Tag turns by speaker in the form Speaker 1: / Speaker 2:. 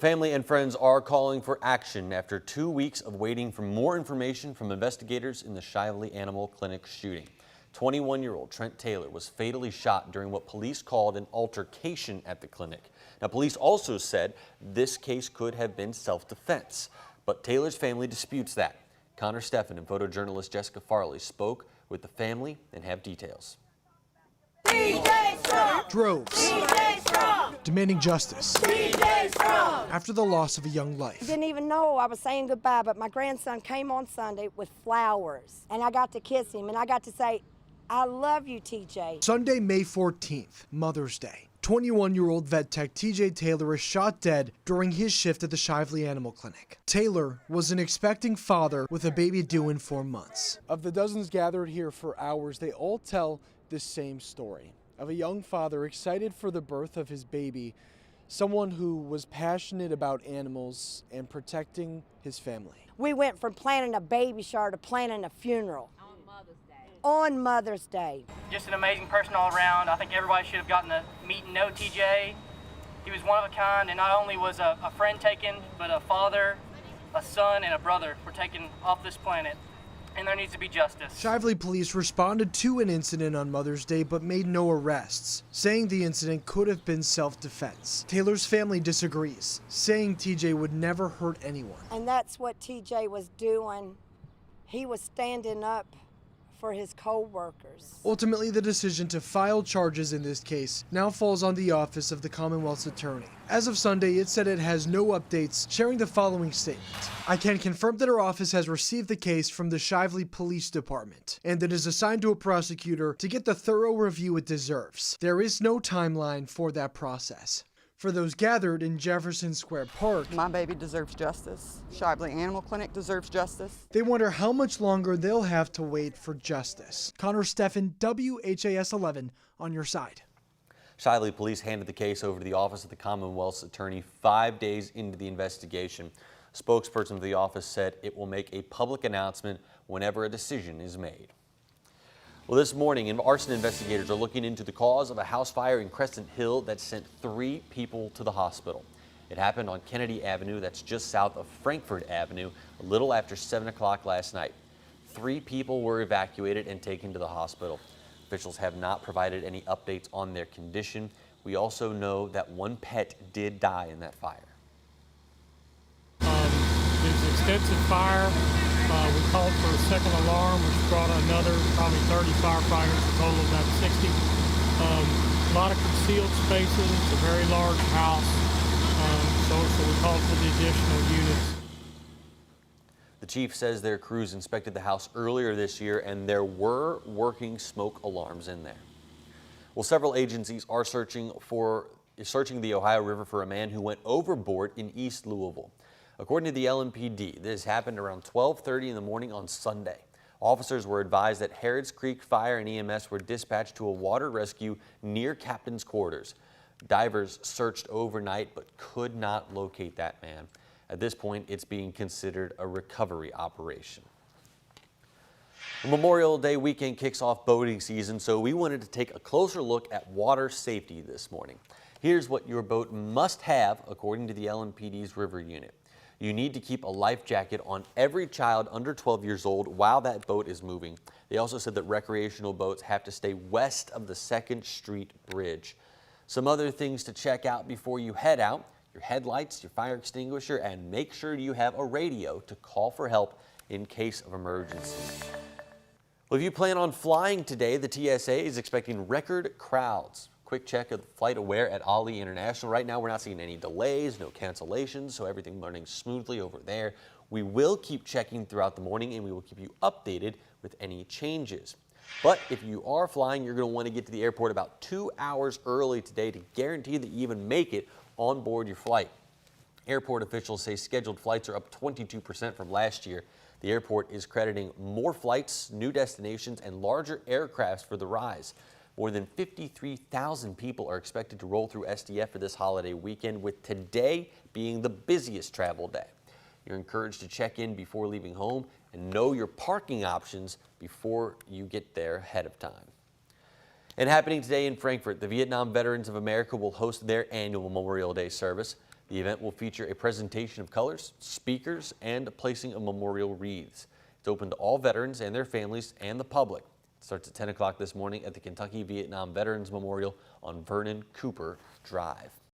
Speaker 1: Family and friends are calling for action after 2 weeks of waiting for more information from investigators in the Shively Animal Clinic shooting. 21-year-old Trent Taylor was fatally shot during what police called an altercation at the clinic. Now, police also said this case could have been self-defense, but Taylor's family disputes that. Connor Steffen and photojournalist Jessica Farley spoke with the family and have details.
Speaker 2: Droves demanding justice after the loss of a young life.
Speaker 3: I didn't even know I was saying goodbye, but my grandson came on Sunday with flowers, and I got to kiss him, and I got to say, I love you, TJ.
Speaker 2: Sunday, May 14th, Mother's Day. 21-year-old vet tech TJ Taylor is shot dead during his shift at the Shively Animal Clinic. Taylor was an expecting father with a baby due in 4 months. Of the dozens gathered here for hours, they all tell the same story of a young father excited for the birth of his baby, someone who was passionate about animals and protecting his family.
Speaker 3: We went from planning a baby shower to planning a funeral. On Mother's Day.
Speaker 4: Just an amazing person all around. I think everybody should have gotten to meet and know TJ. He was one of a kind, and not only was a friend taken, but a father, a son, and a brother were taken off this planet. And there needs to be justice.
Speaker 2: Shively police responded to an incident on Mother's Day but made no arrests, saying the incident could have been self-defense. Taylor's family disagrees, saying TJ would never hurt anyone.
Speaker 3: And that's what TJ was doing. He was standing up for his co-workers.
Speaker 2: Ultimately, the decision to file charges in this case now falls on the office of the Commonwealth's attorney. As of Sunday, it said it has no updates, sharing the following statement. I can confirm that our office has received the case from the Shively Police Department, and it is assigned to a prosecutor to get the thorough review it deserves. There is no timeline for that process. For those gathered in Jefferson Square Park,
Speaker 5: my baby deserves justice. Shively Animal Clinic deserves justice.
Speaker 2: They wonder how much longer they'll have to wait for justice. Connor Steffen, WHAS11 on your side.
Speaker 1: Shively police handed the case over to the Office of the Commonwealth's Attorney 5 days into the investigation. A spokesperson of the office said it will make a public announcement whenever a decision is made. Well, this morning, arson investigators are looking into the cause of a house fire in Crescent Hill that sent 3 people to the hospital. It happened on Kennedy Avenue, that's just south of Frankfort Avenue, a little after 7 o'clock last night. 3 people were evacuated and taken to the hospital. Officials have not provided any updates on their condition. We also know that 1 pet did die in that fire.
Speaker 6: There's extensive fire. We called for a second alarm, which brought another probably 30 firefighters, a total of about 60. A lot of concealed spaces. It's a very large house, so we called for the additional units.
Speaker 1: The chief says their crews inspected the house earlier this year and there were working smoke alarms in there. Well, several agencies are searching the Ohio River for a man who went overboard in East Louisville. According to the LMPD, this happened around 12:30 in the morning on Sunday. Officers were advised that Harrods Creek Fire and EMS were dispatched to a water rescue near Captain's Quarters. Divers searched overnight but could not locate that man. At this point, it's being considered a recovery operation. The Memorial Day weekend kicks off boating season, so we wanted to take a closer look at water safety this morning. Here's what your boat must have according to the LMPD's River Unit. You need to keep a life jacket on every child under 12 years old while that boat is moving. They also said that recreational boats have to stay west of the 2nd Street Bridge. Some other things to check out before you head out: your headlights, your fire extinguisher, and make sure you have a radio to call for help in case of emergency. Well, if you plan on flying today, the TSA is expecting record crowds. Quick check of Flight Aware at Ali International. Right now, we're not seeing any delays, no cancellations, so everything running smoothly over there. We will keep checking throughout the morning, and we will keep you updated with any changes. But if you are flying, you're going to want to get to the airport about 2 hours early today to guarantee that you even make it on board your flight. Airport officials say scheduled flights are up 22% from last year. The airport is crediting more flights, new destinations, and larger aircrafts for the rise. More than 53,000 people are expected to roll through SDF for this holiday weekend, with today being the busiest travel day. You're encouraged to check in before leaving home and know your parking options before you get there ahead of time. And happening today in Frankfort, the Vietnam Veterans of America will host their annual Memorial Day service. The event will feature a presentation of colors, speakers, and placing of memorial wreaths. It's open to all veterans and their families and the public. It starts at 10 o'clock this morning at the Kentucky Vietnam Veterans Memorial on Vernon Cooper Drive.